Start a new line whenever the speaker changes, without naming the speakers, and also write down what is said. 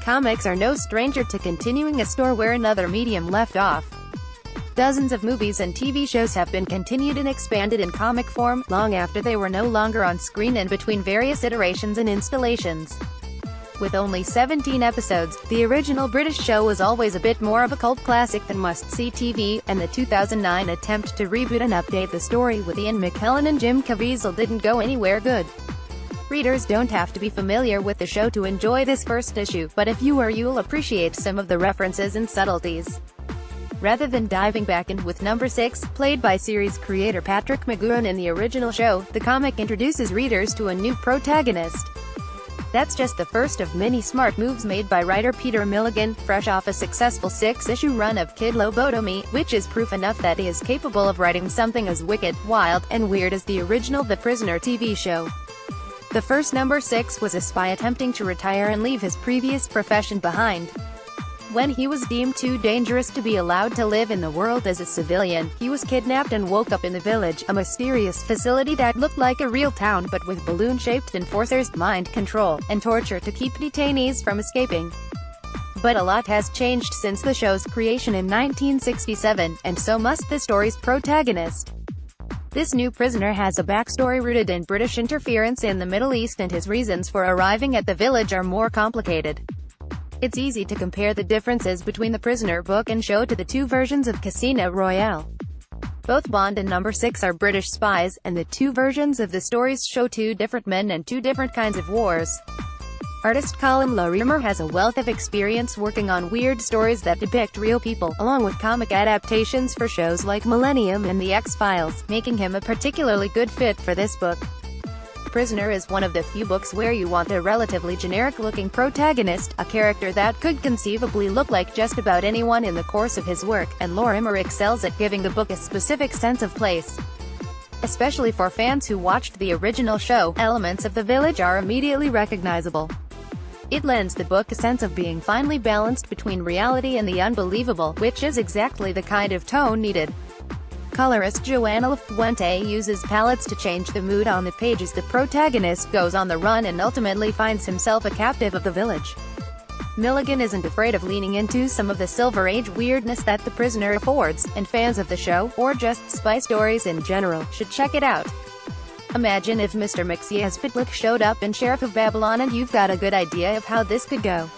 Comics are no stranger to continuing a story where another medium left off. Dozens of movies and TV shows have been continued and expanded in comic form, long after they were no longer on screen and between various iterations and installations. With only 17 episodes, the original British show was always a bit more of a cult classic than must-see TV, and the 2009 attempt to reboot and update the story with Ian McKellen and Jim Caviezel didn't go anywhere good. Readers don't have to be familiar with the show to enjoy this first issue, but if you are, you'll appreciate some of the references and subtleties. Rather than diving back in with number 6, played by series creator Patrick McGoohan in the original show, the comic introduces readers to a new protagonist. That's just the first of many smart moves made by writer Peter Milligan, fresh off a successful 6-issue run of Kid Lobotomy, which is proof enough that he is capable of writing something as wicked, wild, and weird as the original The Prisoner TV show. The first number 6 was a spy attempting to retire and leave his previous profession behind. When he was deemed too dangerous to be allowed to live in the world as a civilian, he was kidnapped and woke up in the Village, a mysterious facility that looked like a real town but with balloon-shaped enforcers, mind control, and torture to keep detainees from escaping. But a lot has changed since the show's creation in 1967, and so must the story's protagonist. This new prisoner has a backstory rooted in British interference in the Middle East, and his reasons for arriving at the Village are more complicated. It's easy to compare the differences between the Prisoner book and show to the two versions of Casino Royale. Both Bond and number 6 are British spies, and the two versions of the stories show two different men and two different kinds of wars. Artist Colin Lorimer has a wealth of experience working on weird stories that depict real people, along with comic adaptations for shows like Millennium and The X-Files, making him a particularly good fit for this book. Prisoner is one of the few books where you want a relatively generic-looking protagonist, a character that could conceivably look like just about anyone in the course of his work, and Lorimer excels at giving the book a specific sense of place. Especially for fans who watched the original show, elements of the Village are immediately recognizable. It lends the book a sense of being finely balanced between reality and the unbelievable, which is exactly the kind of tone needed. Colorist Joanna Lafuente uses palettes to change the mood on the page as the protagonist goes on the run and ultimately finds himself a captive of the Village. Milligan isn't afraid of leaning into some of the Silver Age weirdness that The Prisoner affords, and fans of the show, or just spy stories in general, should check it out. Imagine if Mr. Mxyzptlk showed up in Sheriff of Babylon, and you've got a good idea of how this could go.